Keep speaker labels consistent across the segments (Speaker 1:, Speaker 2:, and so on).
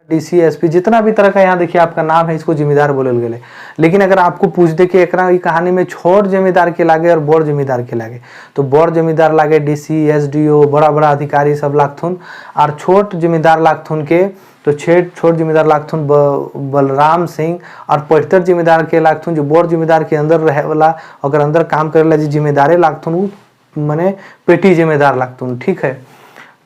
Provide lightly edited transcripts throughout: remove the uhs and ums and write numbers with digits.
Speaker 1: DC SP जितना भी तरह का यहाँ देखिए आपका नाम है, इसको जिम्मेदार बोलल गेले। लेकिन अगर आपको पूछ दे कि एकरा ई कहानी में छोट जमींदार के लागे और बड़ जमींदार के लागे, तो बड़ जमींदार लागे डीसी एसडीओ बड़ा बड़ा अधिकारी सब लागथुन, और छोट जमींदार लागथुन के तो छोट जमींदार लागथुन बलराम सिंह, और पचहत्तर जमींदार के लागथुन जो बड़ जमींदार के अंदर रहे वाला अगर अंदर काम करे ला जिम्मेदारे लागथुन माने पेटी जिम्मेदार लागथुन। ठीक है,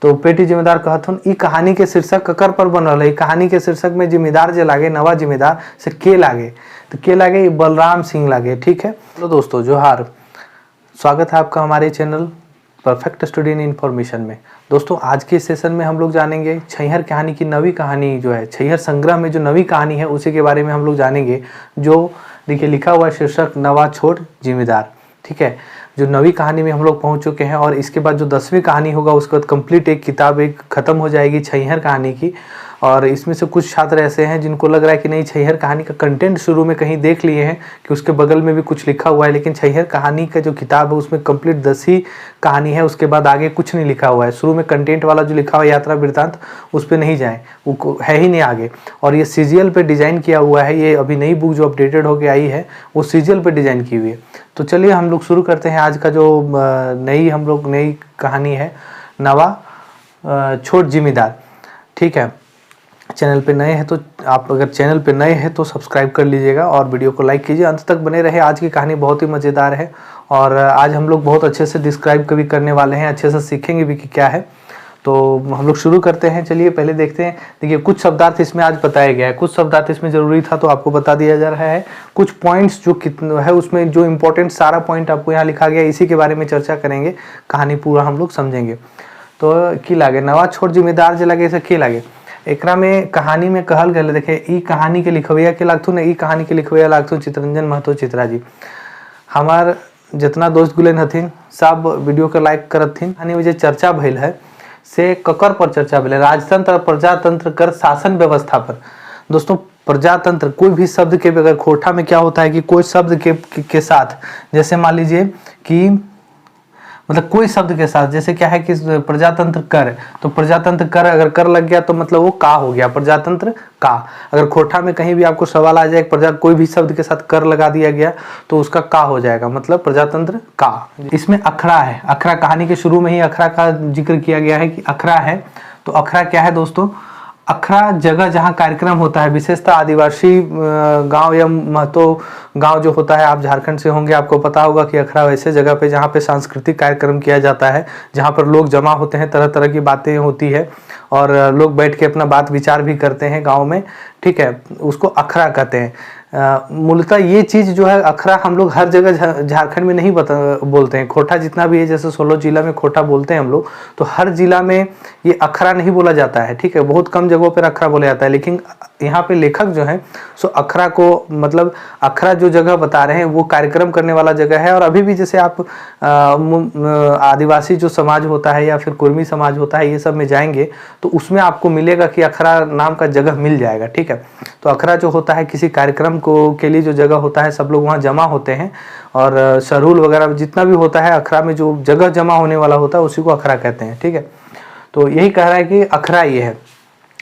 Speaker 1: तो पेटी जिम्मेदार कहथुन। ई कहानी के शीर्षक ककर पर बनल है? कहानी के शीर्षक में जिम्मेदार जे लागे नवा जिम्मेदार से के लागे, तो के लागे बलराम सिंह लागे। ठीक है, तो दोस्तों जोहार, स्वागत है आपका हमारे channel perfect study in information में। दोस्तों आज के सेशन में हम लोग जानेंगे छैहर कहानी की नवी कहानी जो है, छैहर संग्रह में जो नवी कहानी है उसी के बारे में हम लोग जानेंगे। जो देखिए लिखा हुआ है शीर्षक नवा छोट जिम्मेदार। ठीक है, जो नवी कहानी में हम लोग पहुंच चुके हैं, और इसके बाद जो 10वीं कहानी होगा उसके बाद कंप्लीट एक किताब एक खत्म हो जाएगी छैहर कहानी की। और इसमें से कुछ छात्र ऐसे हैं जिनको लग रहा है कि नहीं छैहर कहानी का कंटेंट शुरू में कहीं देख लिए हैं कि उसके बगल में भी कुछ लिखा हुआ है, लेकिन छैहर कहानी का जो किताब है उसमें कंप्लीट 10 ही कहानी है, उसके बाद आगे कुछ नहीं लिखा हुआ है। शुरू में कंटेंट वाला जो लिखा हुआ है यात्रा वृत्तांत उस पर नहीं जाएँ, वो है ही नहीं आगे। और ये सीजीएल पे डिज़ाइन किया हुआ है, ये अभी नई बुक जो अपडेटेड होकर आई है वो सीजीएल पे डिज़ाइन की हुई है। तो चलिए हम लोग शुरू करते हैं आज का जो नई कहानी है, नवा छोट जिम्मेदार। ठीक है, चैनल पे नए हैं तो आप अगर चैनल पे नए हैं तो सब्सक्राइब कर लीजिएगा और वीडियो को लाइक कीजिए, अंत तक बने रहे। आज की कहानी बहुत ही मज़ेदार है और आज हम लोग बहुत अच्छे से डिस्क्राइब भी करने वाले हैं, अच्छे से सीखेंगे भी कि क्या है। तो हम लोग शुरू करते हैं। चलिए पहले देखते हैं। देखिए कुछ शब्दार्थ इसमें आज बताया गया है, कुछ शब्दार्थ इसमें ज़रूरी था तो आपको बता दिया जा रहा है। कुछ पॉइंट्स जो कितना है उसमें जो इम्पोर्टेंट सारा पॉइंट आपको यहाँ लिखा गया है, इसी के बारे में चर्चा करेंगे, कहानी पूरा हम लोग समझेंगे। तो की लागे नवा छोट जिम्मेदार जे लगे से के लागे एकरा में कहानी में कहल गए। देखे ई कहानी के लिखवैया के लागथुन, ई कहानी के लिखवैया लागथुन चितरंजन महतो चित्रा जी। हमार जितना दोस्त गुलेन हथिन सब वीडियो के लाइक करत थिन। कहानी में जो चर्चा भइल है से ककर पर चर्चा भइल, राजतंत्र प्रजातंत्र कर शासन व्यवस्था पर। दोस्तों प्रजातंत्र कोई भी शब्द के अगर खोटा में क्या होता है कि कोई शब्द के साथ, जैसे मान लीजिए कि मतलब कोई शब्द के साथ, जैसे क्या है कि प्रजातंत्र कर, तो प्रजातंत्र कर अगर कर लग गया तो मतलब वो का हो गया, प्रजातंत्र का। अगर खोटा में कहीं भी आपको सवाल आ जाए प्रजा कोई भी शब्द के साथ कर लगा दिया गया तो उसका का हो जाएगा, मतलब प्रजातंत्र का। इसमें अखड़ा है, अखड़ा कहानी के शुरू में ही अखड़ा का जिक्र किया गया है कि अखड़ा है। तो अखड़ा क्या है दोस्तों? अखड़ा जगह जहाँ कार्यक्रम होता है, विशेषतः आदिवासी गांव या महतो गांव जो होता है, आप झारखंड से होंगे आपको पता होगा कि अखड़ा वैसे जगह पे जहाँ पे सांस्कृतिक कार्यक्रम किया जाता है, जहाँ पर लोग जमा होते हैं, तरह तरह की बातें होती है और लोग बैठ के अपना बात विचार भी करते हैं गाँव में। ठीक है, उसको अखड़ा कहते हैं। मूलतः ये चीज़ जो है अखड़ा हम लोग हर जगह झारखंड में नहीं बोलते हैं। खोटा जितना भी है, जैसे 16 जिला में खोटा बोलते हैं हम लोग, तो हर जिला में ये अखड़ा नहीं बोला जाता है। ठीक है, बहुत कम जगहों पर अखड़ा बोला जाता है, लेकिन यहाँ पे लेखक जो है सो अखड़ा को मतलब अखड़ा जो जगह बता रहे हैं वो कार्यक्रम करने वाला जगह है। और अभी भी जैसे आप आदिवासी जो समाज होता है या फिर कुर्मी समाज होता है, ये सब में जाएंगे तो उसमें आपको मिलेगा कि अखड़ा नाम का जगह मिल जाएगा। ठीक है, तो अखड़ा जो होता है किसी कार्यक्रम के लिए जो जगह होता है, सब लोग वहाँ जमा होते हैं और शरूल वगैरह जितना भी होता है अखड़ा में जो जगह जमा होने वाला होता है उसी को अखड़ा कहते हैं। ठीक है, तो यही कह रहा है कि अखड़ा ये है।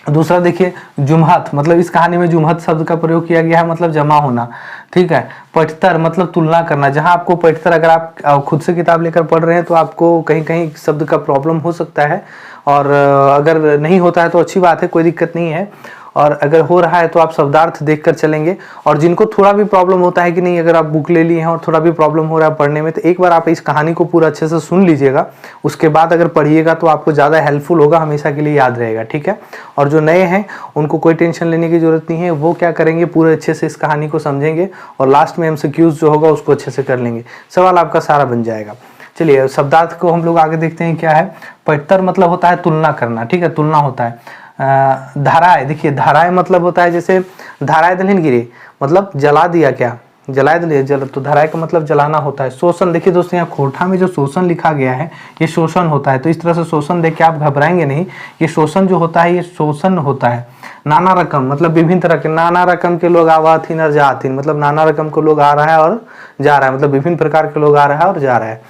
Speaker 1: दूसरा देखिए जुमहत, मतलब इस कहानी में जुमहत शब्द का प्रयोग किया गया है, मतलब जमा होना। ठीक है, पठतर मतलब तुलना करना। जहां आपको पठतर अगर आप खुद से किताब लेकर पढ़ रहे हैं तो आपको कहीं कहीं शब्द का प्रॉब्लम हो सकता है, और अगर नहीं होता है तो अच्छी बात है, कोई दिक्कत नहीं है। और अगर हो रहा है तो आप शब्दार्थ देखकर चलेंगे। और जिनको थोड़ा भी प्रॉब्लम होता है कि नहीं, अगर आप बुक ले लिए हैं और थोड़ा भी प्रॉब्लम हो रहा है पढ़ने में, तो एक बार आप इस कहानी को पूरा अच्छे से सुन लीजिएगा, उसके बाद अगर पढ़िएगा तो आपको ज़्यादा हेल्पफुल होगा, हमेशा के लिए याद रहेगा। ठीक है, और जो नए हैं उनको कोई टेंशन लेने की जरूरत नहीं है, वो क्या करेंगे पूरे अच्छे से इस कहानी को समझेंगे और लास्ट में MCQs जो होगा उसको अच्छे से कर लेंगे, सवाल आपका सारा बन जाएगा। चलिए शब्दार्थ को हम लोग आगे देखते हैं क्या है। पठतर मतलब होता है तुलना करना। ठीक है, तुलना होता है। धाराएं, देखिए धाराएं मतलब होता है जैसे धाराएं दलहन गिरे, मतलब जला दिया, क्या जलाए दिया जल, तो धाराएं का मतलब जलाना होता है। शोषण, देखिए दोस्तों यहाँ खोटा में जो शोषण लिखा गया है ये शोषण होता है, तो इस तरह से शोषण देख के आप घबराएंगे नहीं। ये शोषण जो होता है ये शोषण होता है। नाना रकम मतलब विभिन्न तरह के, नाना रकम के लोग आवाथिन और जाथिन, मतलब नाना रकम के लोग आ रहा है और जा रहा है, मतलब विभिन्न प्रकार के लोग आ रहा है और जा रहा है।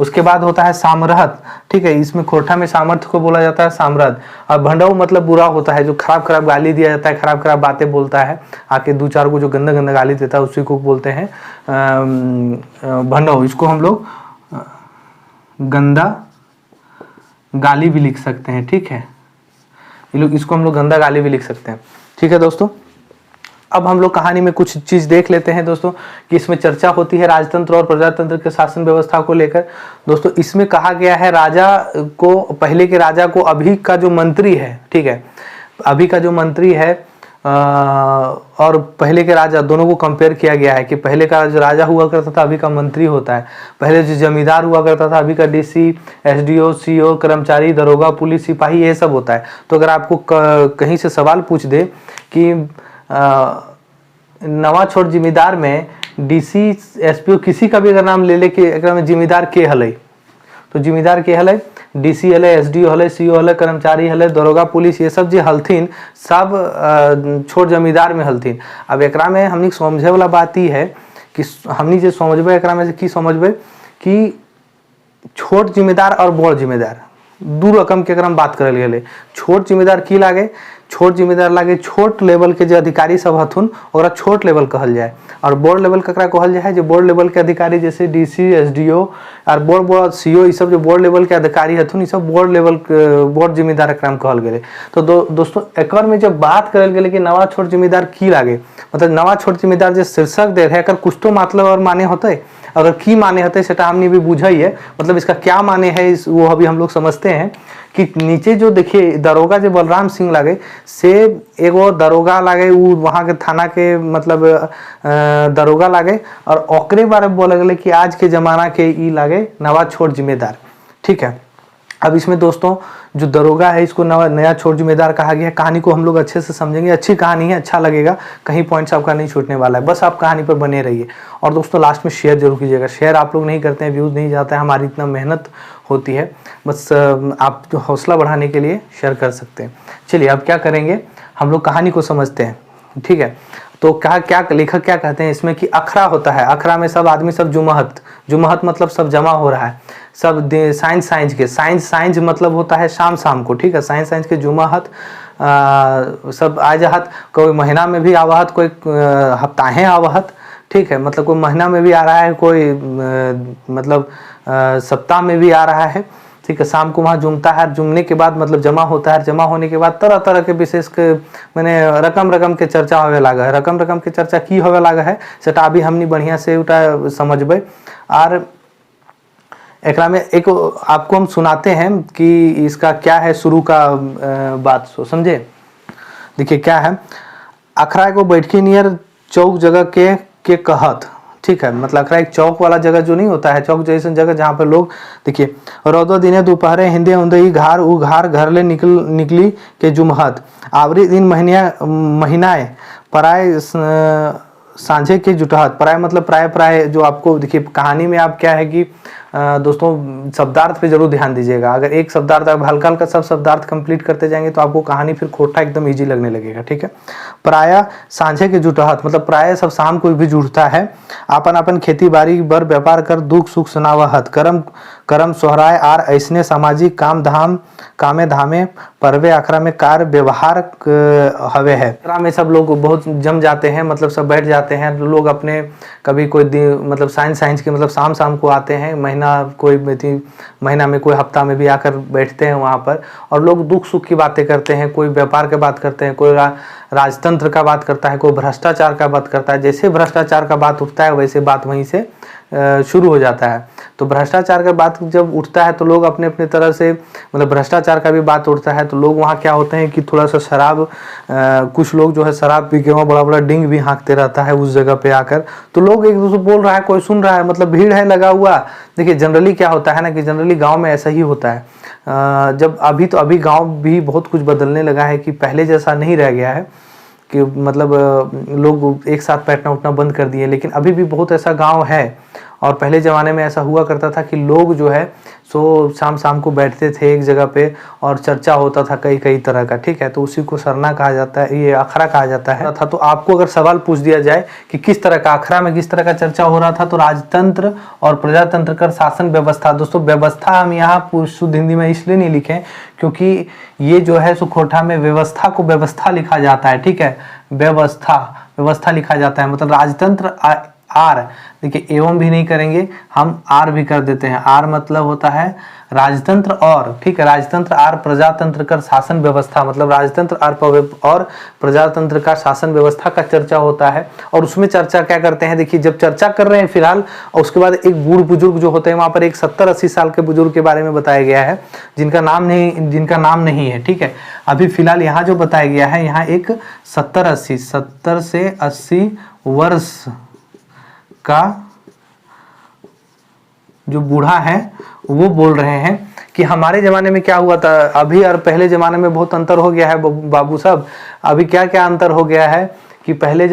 Speaker 1: उसके बाद होता है सामरहत, ठीक है, इसमें खोरठा में सामर्थ्य को बोला जाता है सामरहत। और भंडऊ मतलब बुरा होता है, जो खराब खराब गाली दिया जाता है, खराब खराब बातें बोलता है, आके दो चार को जो गंदा गंदा गाली देता है उसी को बोलते हैं भंडऊ। इसको हम लोग गंदा गाली भी लिख सकते हैं, ठीक है, ये लोग इसको हम लोग गंदा गाली भी लिख सकते हैं, ठीक है दोस्तों। अब हम लोग कहानी में कुछ चीज देख लेते हैं दोस्तों कि इसमें चर्चा होती है राजतंत्र और प्रजातंत्र के शासन व्यवस्था को लेकर। दोस्तों इसमें कहा गया है राजा को, पहले के राजा को अभी का जो मंत्री है, ठीक है, अभी का जो मंत्री है और पहले के राजा दोनों को कंपेयर किया गया है कि पहले का जो राजा हुआ करता था अभी का मंत्री होता है, पहले जो जमींदार हुआ करता था अभी का डीसी, एसडीओ, सीओ, कर्मचारी, दरोगा, पुलिस, सिपाही, ये सब होता है। तो अगर आपको कहीं से सवाल पूछ दे कि नवा छोट जिम्मेदार में डीसी, एसपीओ किसी का भी अगर नाम ले ले कि एकरा में जिम्मेदार के हले, तो जिम्मेदार के हले, डीसी हले, एसडीओ हले, सीओ हले, कर्मचारी हले, दरोगा, पुलिस, ये सब जो हलथिन सब छोट जमींदार में हलथिन। अब एकरा में हमनी समझे वाला बात ई है कि हमनी जो समझबे एकरा में से की समझबे कि छोट जिम्मेदार और बड़ जिम्मेदार दू रकम के अगर हम बात करल गेले। छोट जिम्मेदार की लागे, छोट जिम्मेदार लागे छोट लेवल के जो अधिकारी सब हथुन ओकरा छोट लेवल कहल जाए, और बड़ लेवल ककरा कहल जाए जो बड़ लेवल के अधिकारी जैसे डीसी, एसडीओ और बड़ बड़ सीओ, ये सब जो बड़ लेवल के अधिकारी हथुन, ये सब बड़ लेवल बड़ जिम्मेदार एकरा में कहल गेले। तो दोस्तों एकर में जब बात करल गेले कि नवा छोट जिम्मेदार की लागे, मतलब नवा छोट जिम्मेदार जो शीर्षक दे रहे एकर कुछ तो मतलब और माने होते, अगर की माने होते सेटा हमने भी बुझाइए, मतलब इसका क्या माने है वो अभी हम लोग समझते हैं कि नीचे जो देखिए दरोगा जो बलराम सिंह लागे से एगो दरोगा लागे, वो वहाँ के थाना के मतलब दरोगा लागे, और ओकरे बारे में बोला गया कि आज के जमाना के ई लागे नवा छोट जिम्मेदार, ठीक है। अब इसमें दोस्तों जो दरोगा है इसको नया छोट जिम्मेदार कहा गया है। कहानी को हम लोग अच्छे से समझेंगे, अच्छी कहानी है, अच्छा लगेगा, कहीं पॉइंट्स आपका नहीं छूटने वाला है, बस आप कहानी पर बने रहिए। और दोस्तों लास्ट में शेयर जरूर कीजिएगा, शेयर आप लोग नहीं करते हैं, व्यूज़ नहीं जाता है, हमारी इतना मेहनत होती है, बस आप जो हौसला बढ़ाने के लिए शेयर कर सकते हैं। चलिए अब क्या करेंगे, हम लोग कहानी को समझते हैं, ठीक है। तो क्या लेखक क्या कहते हैं इसमें कि अखरा होता है, अखरा में सब आदमी सब जुमहत, जुमहत मतलब सब जमा हो रहा है, सब साइंस के, साइंस मतलब होता है शाम को, ठीक है, साइंस के जुमहत सब आजहत, कोई महीना में भी आवहत, कोई हफ्ताहें आवहत, ठीक है, मतलब कोई महीना में भी आ रहा है, कोई मतलब सप्ताह में भी आ रहा है, ठीक है। शाम को वहाँ जुमता है, जुमने के बाद मतलब जमा होता है, जमा होने के बाद तरह तरह के विशेष के मैंने रकम के चर्चा होवे लागा है, रकम के चर्चा की होवे लागा है सेटा अभी हमनी बढ़िया से उटा समझबे। और एकरा में एक आपको हम सुनाते हैं कि इसका क्या है शुरू का बात, सो समझे। देखिए क्या है, अखरा को बैठकी नियर चौक जगह के कहत, ठीक है, मतलब अखरा एक चौक वाला जगह जो नहीं होता है, चौक जैसे जगह जहाँ पर लोग देखिए रौदो दिने दोपहरे हिंदे उंदे घार उ घार घर ले निकली के जुमहत आवरी दिन महीनाए पराय सांझे के जुटहत, प्राय मतलब प्राय जो आपको देखिए कहानी में आप क्या है कि दोस्तों शब्दार्थ पे जरूर ध्यान दीजिएगा। अगर एक शब्दार्थ आप हल्का हल्का सब शब्दार्थ कंप्लीट करते जाएंगे तो आपको कहानी फिर खोटा एकदम इजी लगने लगेगा, ठीक है। प्राय सांझे के जुटहत मतलब प्राय सब शाम को भी जुटता है, अपन खेती बाड़ी बर व्यापार कर दुख सुख सुनावहत, करम सोहराय आर ऐसने सामाजिक कामे धामे पर्वे आखरा में कार्य व्यवहार हवे है। आखरा में सब लोग बहुत जम जाते हैं, मतलब सब बैठ जाते हैं लोग अपने, कभी कोई मतलब साइंस के मतलब शाम को आते हैं, महीना में कोई हफ्ता में भी आकर बैठते हैं वहाँ पर, और लोग दुख सुख की बातें करते हैं, कोई व्यापार की बात करते हैं, कोई राजतंत्र का बात करता है, कोई भ्रष्टाचार का बात करता है। जैसे भ्रष्टाचार का बात उठता है वैसे बात वहीं से शुरू हो जाता है। तो भ्रष्टाचार का बात जब उठता है तो लोग अपने अपने तरह से मतलब भ्रष्टाचार का भी बात उठता है तो लोग वहाँ क्या होते हैं कि थोड़ा सा शराब, कुछ लोग जो है शराब पी के वहाँ बड़ा बड़ा डिंग भी हाँकते रहता है उस जगह पे आकर, तो लोग एक दूसरे बोल रहा है, कोई सुन रहा है, मतलब भीड़ है लगा हुआ। देखिए जनरली क्या होता है ना कि जनरली गाँव में ऐसा ही होता है, जब अभी गाँव भी बहुत कुछ बदलने लगा है कि पहले जैसा नहीं रह गया है कि मतलब लोग एक साथ बैठना उठना बंद कर दिए, लेकिन अभी भी बहुत ऐसा गांव है और पहले ज़माने में ऐसा हुआ करता था कि लोग जो है सो शाम शाम को बैठते थे एक जगह पे और चर्चा होता था कई कई तरह का, ठीक है। तो उसी को सरना कहा जाता है, ये अखड़ा कहा जाता है। तो आपको अगर सवाल पूछ दिया जाए कि किस तरह का अखड़ा में किस तरह का चर्चा हो रहा था, तो राजतंत्र और प्रजातंत्र का शासन व्यवस्था। दोस्तों व्यवस्था हम यहाँ शुद्ध हिंदी में इसलिए नहीं लिखे क्योंकि ये जो है सो खोटा में व्यवस्था को व्यवस्था लिखा जाता है, ठीक है। व्यवस्था लिखा जाता है, मतलब राजतंत्र आर, देखिए एवं भी नहीं करेंगे हम, आर भी कर देते हैं। आर मतलब होता है राजतंत्र और, ठीक है, राजतंत्र आर प्रजातंत्र का शासन व्यवस्था, मतलब राजतंत्र आर और प्रजातंत्र का शासन व्यवस्था का चर्चा होता है। और उसमें चर्चा क्या करते हैं, देखिए जब चर्चा कर रहे हैं फिलहाल, और उसके बाद एक बूढ़ बुजुर्ग जो होते हैं वहां पर एक 70-80 साल के बुजुर्ग के बारे में बताया गया है जिनका नाम नहीं है, ठीक है। अभी फिलहाल यहाँ जो बताया गया है, यहाँ एक 70 से 80 वर्ष का जो बूढ़ा है वो बोल रहे हैं कि हमारे जमाने में क्या हुआ था अभी और पहले जमाने में बहुत अंतर हो गया है बाबू साहब। अभी क्या क्या अंतर हो गया है कि पहले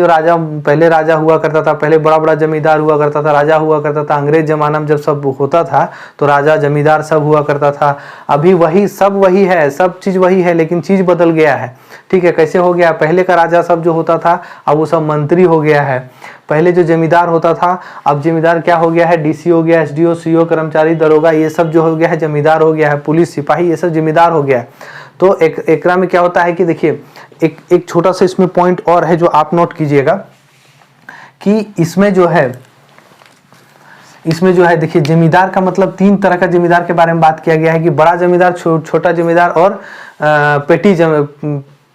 Speaker 1: राजा हुआ करता था, पहले बड़ा बड़ा जमींदार हुआ करता था, राजा हुआ करता था। अंग्रेज जमाना में जब सब होता था तो राजा जमींदार सब हुआ करता था। अभी सब वही है, सब चीज वही है, लेकिन चीज बदल गया है, ठीक है। कैसे हो गया, पहले का राजा सब जो होता था अब वो सब मंत्री हो गया है। पहले जो जमींदार होता था अब जमींदार क्या हो गया है, डीसी हो गया, एसडीओ, सीओ, कर्मचारी, दरोगा, ये सब जो हो गया है जमींदार हो गया है। पुलिस, सिपाही, ये सब जमींदार हो गया है। तो एकरा में क्या होता है कि देखिए एक छोटा सा इसमें पॉइंट और है जो आप नोट कीजिएगा कि इसमें जो है देखिए जमींदार का मतलब 3 तरह का जमींदार के बारे में बात किया गया है कि बड़ा जमींदार, छोटा जमींदार और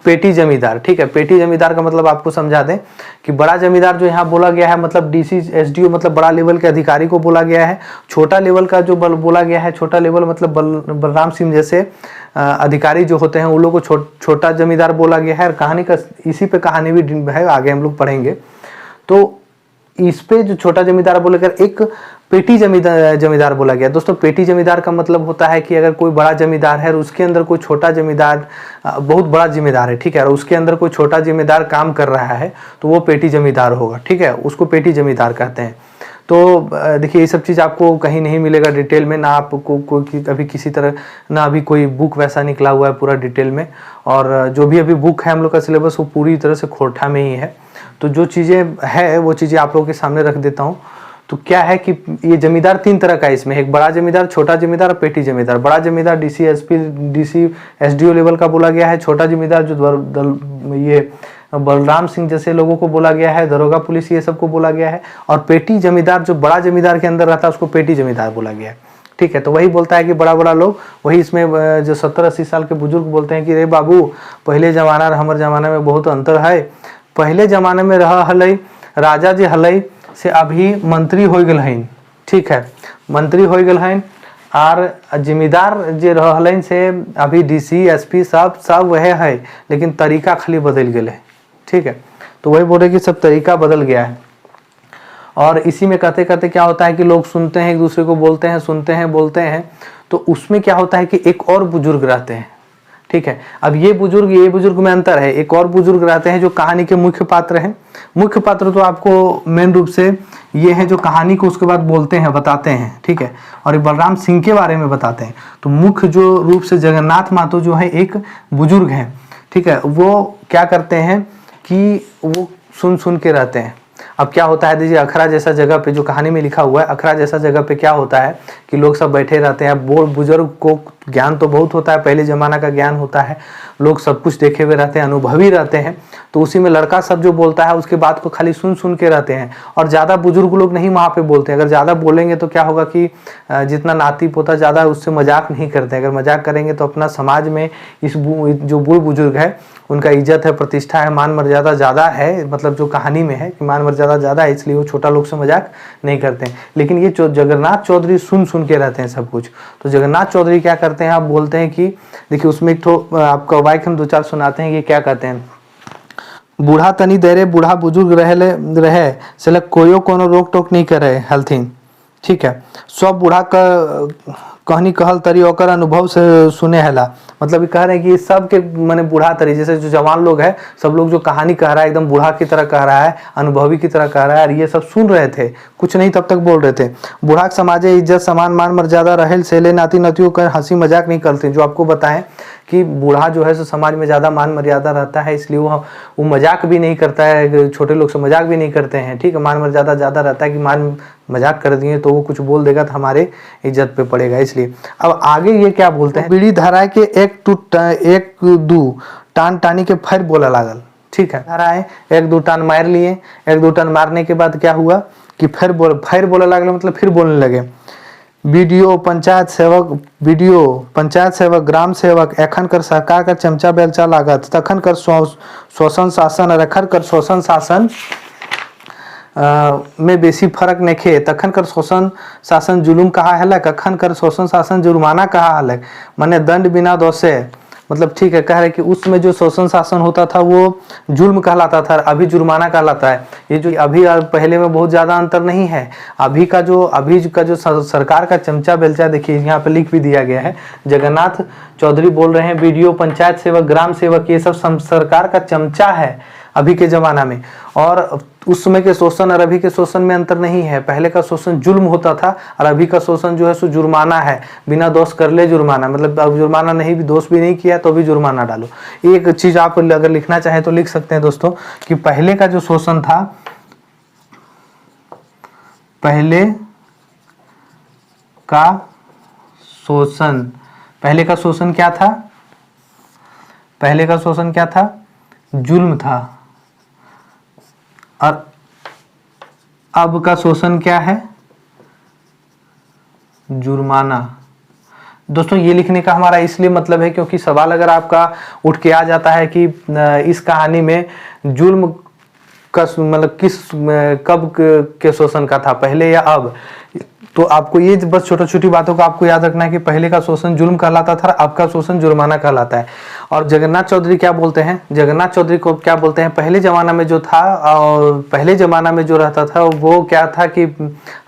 Speaker 1: पेटी जमींदार, ठीक है। पेटी जमींदार का मतलब आपको समझा दें कि बड़ा जमींदार जो यहाँ बोला गया है मतलब डीसी, एसडीओ मतलब बड़ा लेवल के अधिकारी को बोला गया है। छोटा लेवल का जो बोला गया है, छोटा लेवल मतलब बलराम सिंह जैसे अधिकारी जो होते हैं उन लोगों को छोटा जमींदार बोला गया है। और कहानी का इसी पे कहानी भी है, आगे हम लोग पढ़ेंगे। तो इस पे जो छोटा जमींदार बोलेकर एक पेटी जमींदार बोला गया। दोस्तों पेटी जमींदार का मतलब होता है कि अगर कोई बड़ा जमींदार है और उसके अंदर कोई छोटा जमींदार, बहुत बड़ा जिम्मेदार है, ठीक है, और उसके अंदर कोई छोटा जिम्मेदार काम कर रहा है तो वो पेटी जमींदार होगा, ठीक है, उसको पेटी जमींदार कहते हैं। तो देखिए ये सब चीज़ आपको कहीं नहीं मिलेगा डिटेल में, ना आपको कोई अभी किसी तरह ना अभी कोई बुक वैसा निकला हुआ है पूरा डिटेल में। और जो भी अभी बुक है हम लोग का सिलेबस वो पूरी तरह से खोटा में ही है। तो जो चीज़ें है वो चीज़ें आप लोगों के सामने रख देता हूँ। तो क्या है कि ये जमींदार 3 तरह का है इसमें, एक बड़ा जमींदार, छोटा जमींदार और पेटी जमींदार। बड़ा जमींदार DC, SP, DC, SDO level का बोला गया है। छोटा जमींदार जो ये बलराम सिंह जैसे लोगों को बोला गया है, दरोगा, पुलिस, ये सबको बोला गया है। और पेटी जमींदार जो बड़ा जमींदार के अंदर रहता है उसको पेटी जमींदार बोला गया है, ठीक है। तो वही बोलता है कि बड़ा बड़ा लोग, वही इसमें जो 70-80 साल के बुजुर्ग बोलते हैं कि रे बाबू पहले जमाना और हमारे जमाना में बहुत अंतर है। पहले जमाने में रहा हलई राजा जे हलई से अभी मंत्री हो गए हैं, ठीक है, मंत्री हो गए हैं। और जिम्मेदार जे रहलन से अभी डीसी, एसपी सब वह है, लेकिन तरीका खाली बदल गए है, ठीक है। तो वही बोल रहे कि सब तरीका बदल गया है। और इसी में कहते कहते क्या होता है कि लोग सुनते हैं, एक दूसरे को बोलते हैं, सुनते हैं, बोलते हैं। तो उसमें क्या होता है कि एक और बुजुर्ग रहते हैं, ठीक है। अब ये बुजुर्ग में अंतर है, एक और बुजुर्ग रहते हैं जो कहानी के मुख्य पात्र हैं। मुख्य पात्र तो आपको मेन रूप से ये है जो कहानी को उसके बाद बोलते हैं, बताते हैं, ठीक है। और बलराम सिंह के बारे में बताते हैं। तो मुख्य जो रूप से जगन्नाथ महतो जो है एक बुजुर्ग हैं, ठीक है। वो क्या करते हैं कि वो सुन के रहते हैं। अब क्या होता है, देखिए अखड़ा जैसा जगह पे जो कहानी में लिखा हुआ है, अखड़ा जैसा जगह पे क्या होता है कि लोग सब बैठे रहते हैं। बुजुर्ग को ज्ञान तो बहुत होता है, पहले जमाना का ज्ञान होता है, लोग सब कुछ देखे हुए रहते हैं, अनुभवी रहते हैं। तो उसी में लड़का सब जो बोलता है उसके बात को खाली सुन के रहते हैं। और ज़्यादा बुजुर्ग लोग नहीं वहाँ पे बोलते हैं। अगर ज़्यादा बोलेंगे तो क्या होगा कि जितना नाती पोता ज़्यादा उससे मजाक नहीं करते। अगर मजाक करेंगे तो अपना समाज में इस जो बूढ़ बुजुर्ग है उनका इज्जत है, प्रतिष्ठा है, मान मर्यादा ज़्यादा है। मतलब जो कहानी में है कि मान मर्यादा ज़्यादा है, इसलिए वो छोटा लोग से मजाक नहीं करते हैं। लेकिन ये जगन्नाथ चौधरी सुन के रहते हैं सब कुछ। तो जगन्नाथ चौधरी क्या करते हैं, आप बोलते हैं कि देखिए उसमें एक तो आपका वाक्य हम 2-4 सुनाते हैं। ये क्या कहते हैं, बूढ़ा तनी देरे बूढ़ा बुजुर्ग रहे से कोयो कोनो रोक टोक नहीं करे हलथिन, ठीक है। सब बूढ़ा का कहनी कहल तरी ओकर अनुभव से सुने हला। मतलब ये कह रहे हैं कि सब के माने बूढ़ा तरी, जैसे जो जवान लोग है सब लोग जो कहानी कह रहा है एकदम बूढ़ा की तरह कह रहा है, अनुभवी की तरह कह रहा है, और ये सब सुन रहे थे, कुछ नहीं तब तक बोल रहे थे। बूढ़ा के समाजे इज्जत सम्मान मान मर्यादा रहेल सेले नाती नतियों कर हंसी मजाक नहीं करते। जो आपको बताएं कि बूढ़ा जो है सो समाज में ज़्यादा मान मर्यादा रहता है, इसलिए वो मजाक भी नहीं करता है, छोटे लोग से मजाक भी नहीं करते हैं। ठीक है, मान मर्यादा ज़्यादा रहता है कि मान मजाक कर दिए तो वो कुछ बोल देगा तो हमारे इज्जत पे पड़ेगा, इसलिए। अब आगे ये क्या बोलते हैं, बीड़ी धराए के एक दू टान टानी के फिर बोला लागल। ठीक है, धराए एक दो टान मार लिए, एक दो टान मारने के बाद क्या हुआ कि फिर बोला लागल, मतलब फिर बोलने लगे। बीडीओ पंचायत सेवक ग्राम सेवक एखन कर सरकार का चमचा बेलचा लागत, तखन कर शोषण शासन और एखन कर शोषण शासन में बेसी फर्क नहीं। तखन कर शोषण शासन जुलुम कहा है, अखन कर शोषण शासन जुर्माना कहा है, माने दंड बिना दोषे। मतलब ठीक है, कह रहे कि उसमें जो शोषण शासन होता था वो जुल्म कहलाता था, अभी जुर्माना कहलाता है। ये जो अभी और पहले में बहुत ज़्यादा अंतर नहीं है। अभी का जो सरकार का चमचा बेलचा, देखिए यहाँ पे लिख भी दिया गया है, जगन्नाथ चौधरी बोल रहे हैं बीडीओ पंचायत सेवक ग्राम सेवक ये सब सरकार का चमचा है अभी के ज़माना में। और उस समय के शोषण और अभी के शोषण में अंतर नहीं है। पहले का शोषण जुल्म होता था और अभी का शोषण जो है सो जुर्माना है, बिना दोष कर ले जुर्माना। मतलब अब जुर्माना नहीं, भी दोष भी नहीं किया तो भी जुर्माना डालो। एक चीज़ आप अगर लिखना चाहें तो लिख सकते हैं दोस्तों कि पहले का जो शोषण था, पहले का शोषण क्या था? पहले का शोषण क्या था? जुल्म था। और अब का शोषण क्या है? जुर्माना। दोस्तों ये लिखने का हमारा इसलिए मतलब है क्योंकि सवाल अगर आपका उठ के आ जाता है कि इस कहानी में जुल्म का मतलब कब के शोषण का था, पहले या अब, तो आपको ये बस छोटी बातों का आपको याद रखना है कि पहले का शोषण जुल्म कहलाता था, अब का शोषण जुर्माना कहलाता है। और जगन्नाथ चौधरी क्या बोलते हैं? जगन्नाथ चौधरी को क्या बोलते हैं? पहले ज़माना में जो था और पहले ज़माना में जो रहता था वो क्या था कि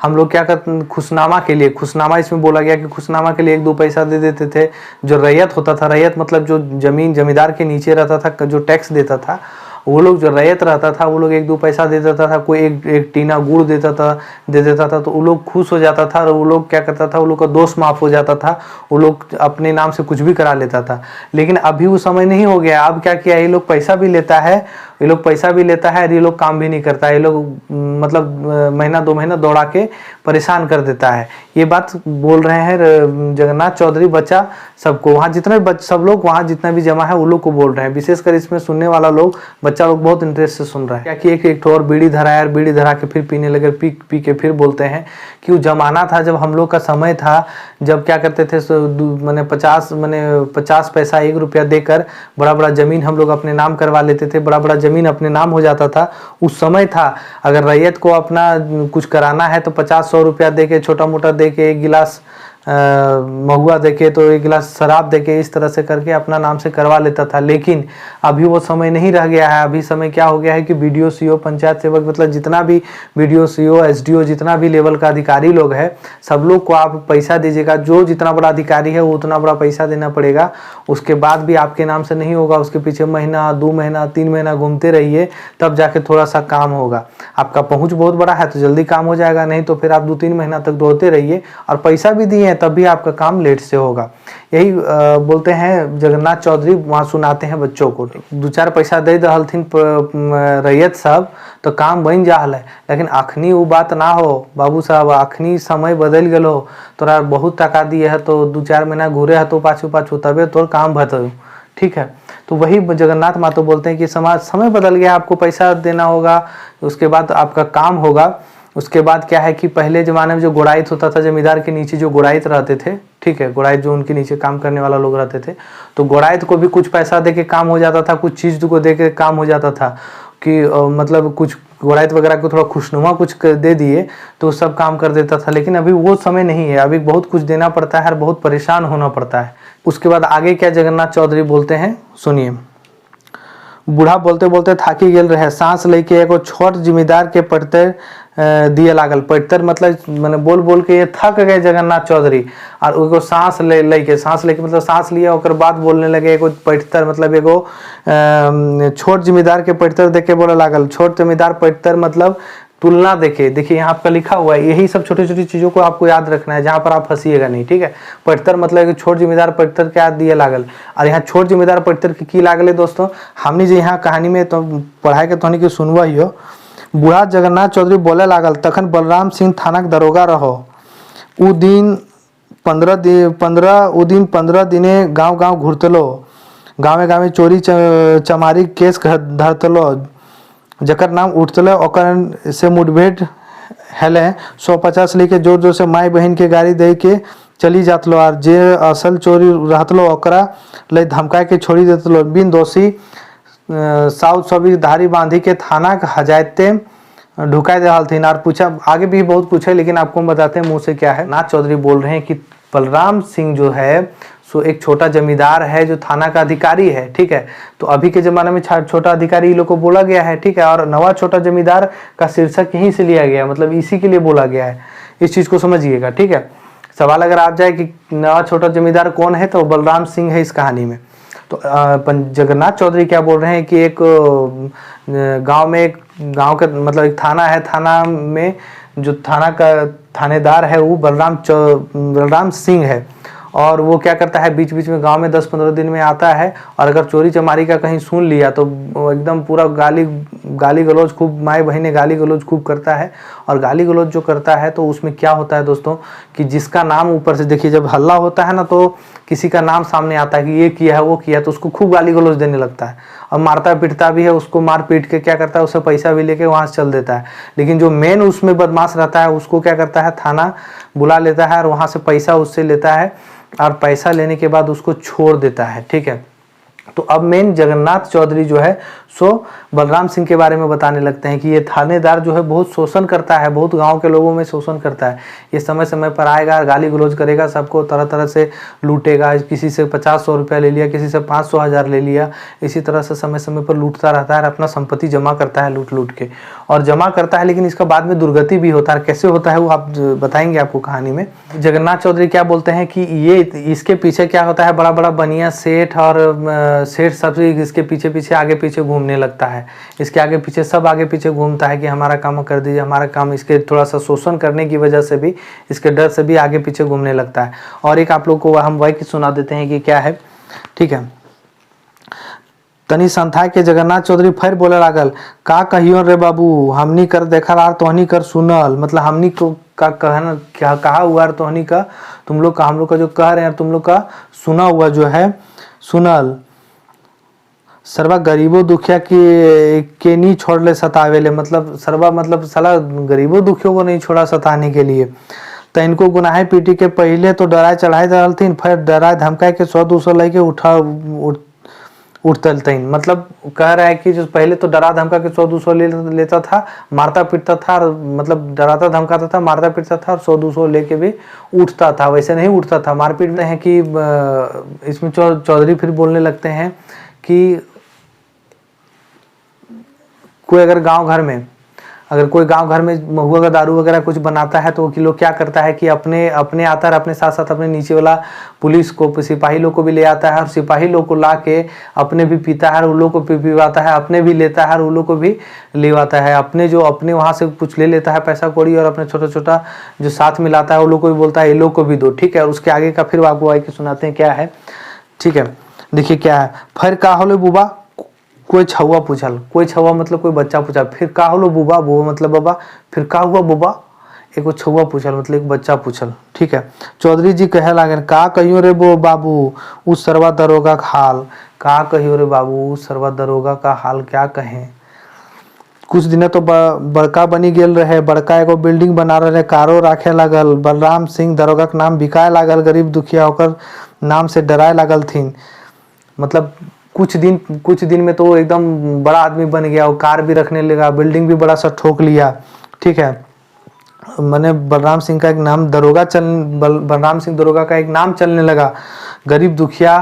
Speaker 1: हम लोग क्या करते, खुशनामा के लिए, खुशनामा इसमें बोला गया कि खुशनामा के लिए 1-2 पैसा दे देते थे। जो रैयत होता था, रैयत मतलब जो जमींदार के नीचे रहता था, जो टैक्स देता था, वो लोग जो रैयत रहता था वो लोग 1-2 पैसा दे देता था, कोई एक टीना गुड़ दे देता था तो वो लोग खुश हो जाता था और वो लोग क्या करता था, वो लोग का दोष माफ हो जाता था, वो लोग अपने नाम से कुछ भी करा लेता था। लेकिन अभी वो समय नहीं हो गया। अब क्या किया, ये लोग पैसा भी लेता है, ये लोग काम भी नहीं करता है। ये लोग मतलब महीना 2 महीना दौड़ा के परेशान कर देता है। ये बात बोल रहे हैं जगन्नाथ चौधरी, बच्चा सबको, वहाँ जितने सब लोग वहाँ जितना भी जमा है वो लोग को बोल रहे हैं। विशेषकर इसमें सुनने वाला लोग, बच्चा लोग बहुत इंटरेस्ट से सुन रहा है। क्या कि एक और बीड़ी धराया और बीड़ी धरा के फिर पीने लगे, पी के फिर बोलते हैं कि वो जमाना था जब हम लोग का समय था, जब क्या करते थे मैंने 50 पैसा 1 रुपया देकर बड़ा जमीन हम लोग अपने नाम करवा लेते थे, बड़ा जमीन अपने नाम हो जाता था। उस समय था अगर रैयत को अपना कुछ कराना है तो 50-100 रुपया दे के, छोटा मोटा दे के, 1 गिलास महुआ देके तो 1 गिलास शराब देके, इस तरह से करके अपना नाम से करवा लेता था। लेकिन अभी वो समय नहीं रह गया है। अभी समय क्या हो गया है कि बीडीओ सीओ पंचायत सेवक मतलब जितना भी बीडीओ सीओ एसडीओ जितना भी लेवल का अधिकारी लोग है, सब लोग को आप पैसा दीजिएगा। जो जितना बड़ा अधिकारी है वो उतना बड़ा पैसा देना पड़ेगा। उसके बाद भी आपके नाम से नहीं होगा, उसके पीछे महीना 2 महीना 3 महीना घूमते रहिए, तब जाके थोड़ा सा काम होगा। आपका पहुँच बहुत बड़ा है तो जल्दी काम हो जाएगा, नहीं तो फिर आप 2-3 महीना तक दौड़ते रहिए और पैसा भी दिए तब भी आपका काम लेट से होगा। यही बोलते हैं जगन्नाथ चौधरी, वहाँ सुनाते हैं बच्चों को। 2-4 पैसा दे दहलथिन रैयत सब तो काम बन जा है। लेकिन अखनी वो बात ना हो बाबू साहब, अखनी समय बदल गल हो, तोरा बहुत टका दिए है तो 2-4 महीना घूरे है तो पाछू तबे तोर काम भतो। ठीक है, तो वही जगन्नाथ मातो बोलते हैं कि समय बदल गया, आपको पैसा देना होगा, उसके बाद आपका काम होगा। उसके बाद क्या है कि पहले ज़माने में जो गुड़ाइत होता था, जमींदार के नीचे जो गुड़ाइत रहते थे, ठीक है, गुड़ाइत जो उनके नीचे काम करने वाला लोग रहते थे, तो गुड़ाइत को भी कुछ पैसा दे के काम हो जाता था, कुछ चीज़ को दे के काम हो जाता था कि मतलब कुछ गुड़ाइत वगैरह को थोड़ा खुशनुमा कुछ दे दिए तो सब काम कर देता था। लेकिन अभी वो समय नहीं है, अभी बहुत कुछ देना पड़ता है और बहुत परेशान होना पड़ता है। उसके बाद आगे क्या जगन्नाथ चौधरी बोलते हैं सुनिए। बूढ़ा बोलते बोलते थाकी गेल रहे, सांस लेके एगो छोट जिम्मेदार के पड़ते दिए लागल। पड़तर मतलब मैंने बोल बोल के ये थक गए जगन्नाथ चौधरी, और एगो सांस लेके मतलब सांस लिया ओकर बाद बोलने लगे। एगो पड़तर मतलब एगो छोट जिम्मेदार के पड़तर देख के बोले लागल। छोट जिम्मेदार पड़तर मतलब तुलना देखे, देखिए यहाँ आपका लिखा हुआ है। यही सब छोटी छोटी चीज़ों को आपको याद रखना है, जहाँ पर आप फंसीएगा नहीं, ठीक है। पड़तर मतलब छोट जिम्मेदार पड़तर के याद दिए लागल, और यहाँ छोट जिम्मेदार पड़तर की लागल है दोस्तों। हमने जो यहाँ कहानी में तो पढ़ाई के तोहनी के सुनवा ही हो। बूढ़ा जगन्नाथ चौधरी बोले लागल, तखन बलराम सिंह थानाक दरोगा रहो। उ दिन 15 दिने गाँव गाँव घुरतलो, गाँवे गाँवे चोरी चमारी केस धरतलो। जकर नाम उठतलो ओकर से मुठभेड़ हेले 150 लेके जोर जोर से माई बहन के गाड़ी दे के चली जातलो, और जे असल चोरी रहतलो ओकरा ले धमका के छोड़ी देतलो। बिन दोषी साउथ सभी धारी बांधी के थाना हजायते ढुका दे हलथिन। और पूछा, आगे भी बहुत पूछे लेकिन आपको हम बताते हैं मुँह से क्या है। नाथ चौधरी बोल रहे हैं कि बलराम सिंह जो है सो एक छोटा जमींदार है जो थाना का अधिकारी है, ठीक है। तो अभी के ज़माने में छोटा अधिकारी लोग को बोला गया है, ठीक है। और नवा छोटा जमींदार का शीर्षक यहीं से लिया गया, मतलब इसी के लिए बोला गया है। इस चीज़ को समझिएगा, ठीक है। सवाल अगर आ जाए कि नवा छोटा जमींदार कौन है, तो बलराम सिंह है इस कहानी में। तो जगन्नाथ चौधरी क्या बोल रहे हैं कि एक गाँव का मतलब एक थाना है, थाना में जो थाना का थानेदार है वो बलराम सिंह है। और वो क्या करता है, बीच बीच में गांव में 10-15 दिन में आता है, और अगर चोरी चमारी का कहीं सुन लिया तो एकदम पूरा गाली गलौज खूब, माए बहने गाली गलौज खूब करता है। और गाली गलौज जो करता है तो उसमें क्या होता है दोस्तों कि जिसका नाम ऊपर से देखिए, जब हल्ला होता है ना तो किसी का नाम सामने आता है कि ये किया है वो किया, तो उसको खूब गाली गलौज देने लगता है, और मारता पीटता भी है उसको। मार पीट के क्या करता है, उससे पैसा भी लेके वहाँ से चल देता है। लेकिन जो मेन उसमें बदमाश रहता है उसको क्या करता है, थाना बुला लेता है और वहाँ से पैसा उससे लेता है, और पैसा लेने के बाद उसको छोड़ देता है, ठीक है। तो अब मेन जगन्नाथ चौधरी जो है सो बलराम सिंह के बारे में बताने लगते हैं कि ये थानेदार जो है बहुत शोषण करता है, बहुत गांव के लोगों में शोषण करता है। ये समय समय पर आएगा, गाली गलौज करेगा, सबको तरह तरह से लूटेगा। किसी से 50-100 रुपया ले लिया, किसी से 500-1000 ले लिया। इसी तरह से समय समय पर लूटता रहता है, अपना संपत्ति जमा करता है लूट लूट के, और जमा करता है। लेकिन इसका बाद में दुर्गति भी होता है। कैसे होता है वो आप बताएंगे आपको कहानी में। जगन्नाथ चौधरी क्या बोलते हैं कि ये इसके पीछे क्या होता है, बड़ा बड़ा बनिया सेठ और सेठ सब इसके पीछे पीछे आगे पीछे घूमने लगता है। इसके आगे पीछे सब आगे पीछे घूमता है कि हमारा काम कर दीजिए, हमारा काम। इसके थोड़ा सा शोषण करने की वजह से भी, इसके डर से भी आगे पीछे घूमने लगता है। और एक आप लोग को हम वाक्य सुना देते हैं कि क्या है, ठीक है। तनी संथा के जगन्नाथ चौधरी फिर बोले लागल, का कहियो रे बाबू, हमनी कर देखल आर तोहनी कर सुनल। मतलब हमनी को का कहना क्या कहा हुआ तोहनी का, तुम लोग का हम लोग का जो कह रहे हैं तुम लोग का सुना हुआ जो है सुनल। सर्वा गरीबों दुखिया के नहीं छोड़ ले सतावे ले, मतलब सर्वा मतलब साला गरीबों दुखियों को नहीं छोड़ा सताने के लिए। तो इनको गुनाहे पीटी के पहले तो डराए चढ़ाए दलथिन, फिर डराए धमकाए के 100-200 लेके उठतलथिन। मतलब कह रहा है कि जो पहले तो डरा धमका के 100-200 लेता था, मारता पीटता था, मतलब डराता धमकाता था, मारता पीटता था, और 100-200 लेके भी उठता था। वैसे नहीं उठता था, मार पीटते हैं कि इसमें चौधरी फिर बोलने लगते हैं कि कोई अगर कोई गांव घर में महुआ का दारू वगैरह कुछ बनाता है तो लोग क्या करता है कि अपने आता है, अपने साथ साथ अपने नीचे वाला पुलिस को, सिपाही लोग को भी ले आता है, और सिपाही लोग को ला के अपने भी पीता है, उन लोग को पिवाता है, अपने भी लेता है और उन लोग को भी लेवाता है। अपने वहाँ से कुछ ले लेता है पैसा कौड़ी, और अपने छोटा छोटा जो साथ में लाता है उन लोग को भी बोलता है ये लोग को भी दो, ठीक है। और उसके आगे का फिर आपको आगे सुनाते हैं क्या है, ठीक है। देखिए क्या है, फिर का होले बुबा, कोई छुआ पूछल। कोई छुआ मतलब कोई बच्चा पूछा। फिर का होलो बुबा, बुबा मतलब बाबा। फिर का हुआ बुबा, एक छुआ पूछल मतलब एक बच्चा पूछल, ठीक है। चौधरी जी कहे लागल, का कहियो रे वो बाबू उस सरवा दरोगा का हाल। का कहियो रे बाबू उस सरवा दरोगा का हाल, क्या कहें। कुछ दिन तो बड़का बनी गेल रहे, बड़का एगो बिल्डिंग बना रहे, कारो राखे लागल। बलराम सिंह दरोगा का नाम बिकाए लागल, गरीब दुखिया होकर नाम से डराए लागल थीन। मतलब कुछ दिन में तो एकदम बड़ा आदमी बन गया, वो कार भी रखने लगा, बिल्डिंग भी बड़ा सा ठोक लिया, ठीक है। मैंने बलराम सिंह का एक नाम बलराम सिंह दरोगा का एक नाम चलने लगा। गरीब दुखिया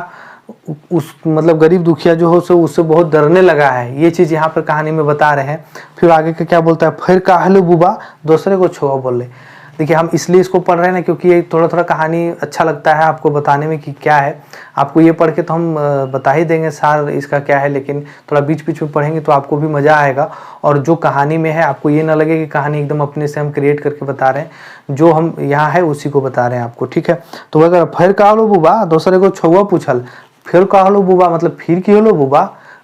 Speaker 1: उस मतलब गरीब दुखिया जो हो सो उससे बहुत डरने लगा है। ये चीज़ यहाँ पर कहानी में बता रहे हैं। फिर आगे का क्या बोलता है, फिर काहलू बुबा दूसरे को छुआ बोले। देखिए हम इसलिए इसको पढ़ रहे हैं ना क्योंकि ये थोड़ा थोड़ा कहानी अच्छा लगता है आपको बताने में कि क्या है। आपको ये पढ़ के तो हम बता ही देंगे सार इसका क्या है, लेकिन थोड़ा बीच बीच में पढ़ेंगे तो आपको भी मज़ा आएगा। और जो कहानी में है आपको ये ना लगे कि कहानी एकदम अपने से हम क्रिएट करके बता रहे हैं, जो हम यहाँ है उसी को बता रहे हैं आपको, ठीक है। तो अगर फिर का लो बुबा दूसरे को छुआ पूछल, फिर का लो बुबा मतलब फिर की होलो बुबा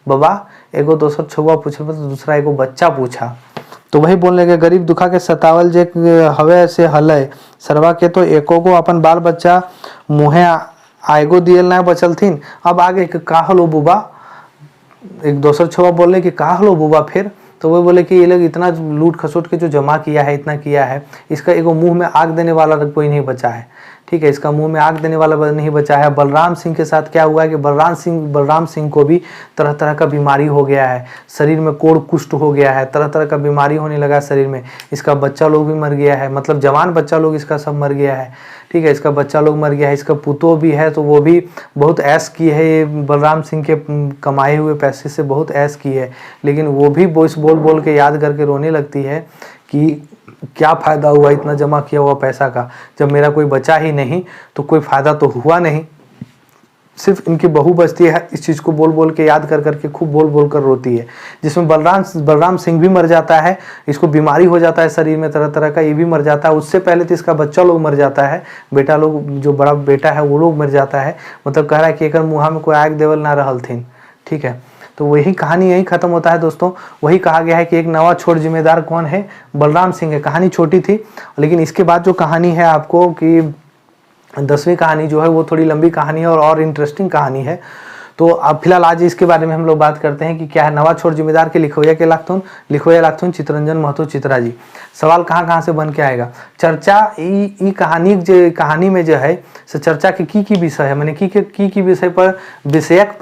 Speaker 1: बाबा, एगो दोसर छुआ पूछल मतलब दूसरा एगो बच्चा पूछा। तो वही बोलने के गरीब दुखा के सतावल जे हवे से हलय सरवा के तो एको को अपन बाल बच्चा मुहे आएगो दियल ना बचल थीन। अब आगे का हलो बुबा, एक दोसर छुआ बोले कि का हलो बुबा फिर। तो वो बोले कि ये लोग इतना लूट खसोट के जो जमा किया है, इतना किया है, इसका एगो मुंह में आग देने वाला कोई नहीं बचा है, ठीक है। इसका मुंह में आग देने वाला नहीं बचा है। बलराम सिंह के साथ क्या हुआ है कि बलराम सिंह को भी तरह तरह का बीमारी हो गया है, शरीर में कोढ़ कुष्ठ हो गया है, तरह तरह का बीमारी होने लगा है शरीर में। इसका बच्चा लोग भी मर गया है, मतलब जवान बच्चा लोग इसका सब मर गया है, ठीक है। इसका बच्चा लोग मर गया है। इसका पुतो भी है तो वो भी बहुत ऐश की है, ये बलराम सिंह के कमाए हुए पैसे से बहुत ऐश की है, लेकिन वो भी बोल बोल के याद करके रोने लगती है कि क्या फ़ायदा हुआ इतना जमा किया हुआ पैसा का, जब मेरा कोई बचा ही नहीं तो कोई फ़ायदा तो हुआ नहीं। सिर्फ इनकी बहू बचती है, इस चीज़ को बोल बोल के याद कर करके खूब बोल बोल कर रोती है। जिसमें बलराम सिंह भी मर जाता है, इसको बीमारी हो जाता है शरीर में तरह तरह का, ये भी मर जाता है। उससे पहले तो इसका बच्चा लोग मर जाता है, बेटा लोग जो बड़ा बेटा है वो लोग मर जाता है। मतलब कह रहा है कि एक मुँह में कोई आग देवल ना रहल थीन, ठीक है। तो वही कहानी यही खत्म होता है दोस्तों। वही कहा गया है कि एक नवा छोर जिम्मेदार कौन है, बलराम सिंह है। कहानी छोटी थी, लेकिन इसके बाद जो कहानी है आपको कि 10वीं कहानी जो है वो थोड़ी लंबी कहानी है और इंटरेस्टिंग कहानी है। तो अब फिलहाल आज इसके बारे में हम लोग बात करते हैं कि क्या है नवा छोर जिम्मेदार के लिखोया लाखथुन चितरंजन महतो चित्रा जी। सवाल कहाँ कहाँ से बन के आएगा, चर्चा ई कहानी में जो है से चर्चा के की विषय है, मैंने की विषय पर विषयक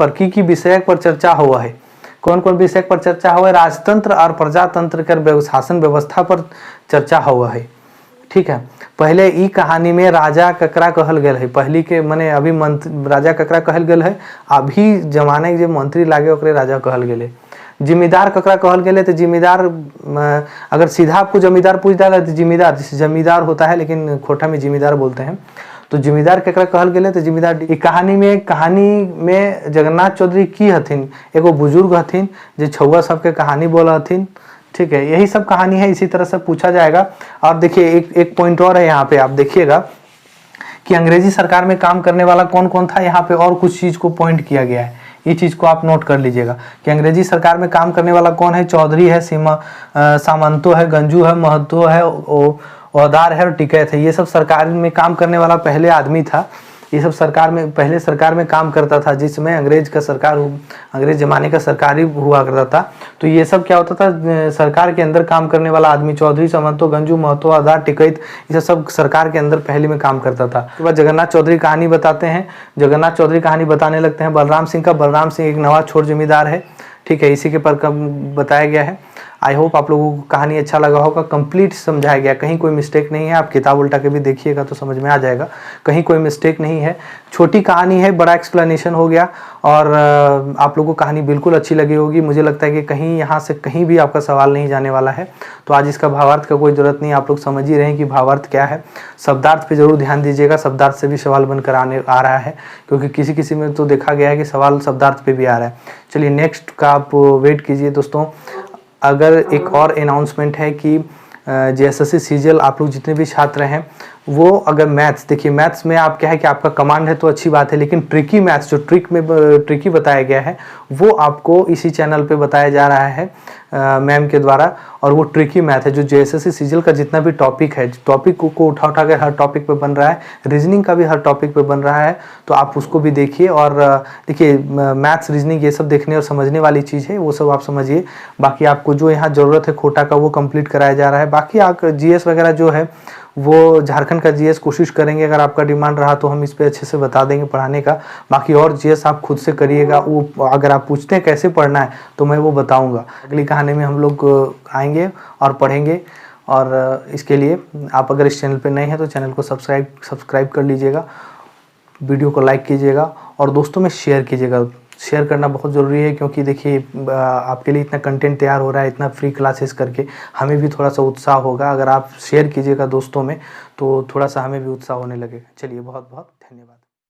Speaker 1: पर चर्चा हुआ है। कौन कौन विषय पर चर्चा हुआ है, राजतंत्र और प्रजातंत्र कर शासन व्यवस्था पर चर्चा हुआ है, ठीक है। पहले ई कहानी में राजा ककरा कहल गया है, पहली के माने अभी राजा ककरा कहल गया है, अभी जमाने के जो मंत्री लागे ओकरे राजा कहल गए। जिम्मेदार ककरा कहल गए, तो जिम्मेदार अगर सीधा आपको जमींदार पूछ डाला तो जिम्मेदार, जैसे जमींदार होता है लेकिन खोटा में जिम्मेदार बोलते हैं। तो जिम्मेदार ककरा कहल गए, तो जिम्मेदार कहानी में जगन्नाथ चौधरी की हथिन, एगो बुजुर्ग हथिन जो छुआ सबके कहानी बोला हथिन, ठीक है। यही सब कहानी है, इसी तरह से पूछा जाएगा। और देखिए एक पॉइंट और है यहाँ पे, आप देखिएगा कि अंग्रेजी सरकार में काम करने वाला कौन कौन था, यहाँ पे और कुछ चीज को पॉइंट किया गया है। ये चीज को आप नोट कर लीजिएगा कि अंग्रेजी सरकार में काम करने वाला कौन है, चौधरी है, सामंतो है, गंजू है, महतो है, औदार है और टिकैत है। ये सब सरकार में काम करने वाला पहले आदमी था। ये सब पहले सरकार में काम करता था, जिसमें अंग्रेज जमाने का सरकारी हुआ करता था। तो ये सब क्या होता था, सरकार के अंदर काम करने वाला आदमी चौधरी, सामंतो, गंजू, महतो, आधार, टिकैत, ये सब सरकार के अंदर पहले में काम करता था। उसके बाद जगन्नाथ चौधरी कहानी बताते हैं। जगन्नाथ चौधरी कहानी बताने लगते हैं बलराम सिंह का। बलराम सिंह एक नवा छोर जिम्मेदार है, ठीक है, इसी के पर बताया गया है। आई होप आप लोगों को कहानी अच्छा लगा होगा। कंप्लीट समझाया गया, कहीं कोई मिस्टेक नहीं है। आप किताब उल्टा के भी देखिएगा तो समझ में आ जाएगा, कहीं कोई मिस्टेक नहीं है। छोटी कहानी है, बड़ा एक्सप्लेनेशन हो गया और आप लोगों को कहानी बिल्कुल अच्छी लगी होगी। मुझे लगता है कि कहीं यहाँ से कहीं भी आपका सवाल नहीं जाने वाला है। तो आज इसका भावार्थ का कोई ज़रूरत नहीं, आप लोग समझ ही रहे हैं कि भावार्थ क्या है। शब्दार्थ पे जरूर ध्यान दीजिएगा, शब्दार्थ से भी सवाल बनकर आ रहा है, क्योंकि किसी में तो देखा गया है कि सवाल शब्दार्थ पे भी आ रहा है। चलिए नेक्स्ट का आप वेट कीजिए दोस्तों। अगर एक और अनाउंसमेंट है कि JSSC CGL आप लोग जितने भी छात्र हैं वो अगर मैथ्स, देखिए मैथ्स में आप क्या है कि आपका कमांड है तो अच्छी बात है, लेकिन ट्रिकी मैथ्स जो ट्रिकी बताया गया है वो आपको इसी चैनल पे बताया जा रहा है मैम के द्वारा। और वो ट्रिकी मैथ है जो JSSC CGL का जितना भी टॉपिक है, टॉपिक को उठा के हर टॉपिक पे बन रहा है, रीजनिंग का भी हर टॉपिक पे बन रहा है। तो आप उसको भी देखिए और देखिए मैथ्स रीजनिंग ये सब देखने और समझने वाली चीज़ है, वो सब आप समझिए। बाकी आपको जो यहाँ ज़रूरत है कोटा का वो कंप्लीट कराया जा रहा है। बाकी आप GS वगैरह जो है वो झारखंड का GS कोशिश करेंगे, अगर आपका डिमांड रहा तो हम इस पे अच्छे से बता देंगे पढ़ाने का। बाकी और GS आप खुद से करिएगा, वो अगर आप पूछते हैं कैसे पढ़ना है तो मैं वो बताऊंगा। अगली कहानी में हम लोग आएंगे और पढ़ेंगे। और इसके लिए आप अगर इस चैनल पे नए हैं तो चैनल को सब्सक्राइब कर लीजिएगा। वीडियो को लाइक कीजिएगा और दोस्तों में शेयर कीजिएगा। शेयर करना बहुत ज़रूरी है, क्योंकि देखिए आपके लिए इतना कंटेंट तैयार हो रहा है, इतना फ्री क्लासेस करके हमें भी थोड़ा सा उत्साह होगा। अगर आप शेयर कीजिएगा दोस्तों में तो थोड़ा सा हमें भी उत्साह होने लगेगा। चलिए, बहुत बहुत धन्यवाद।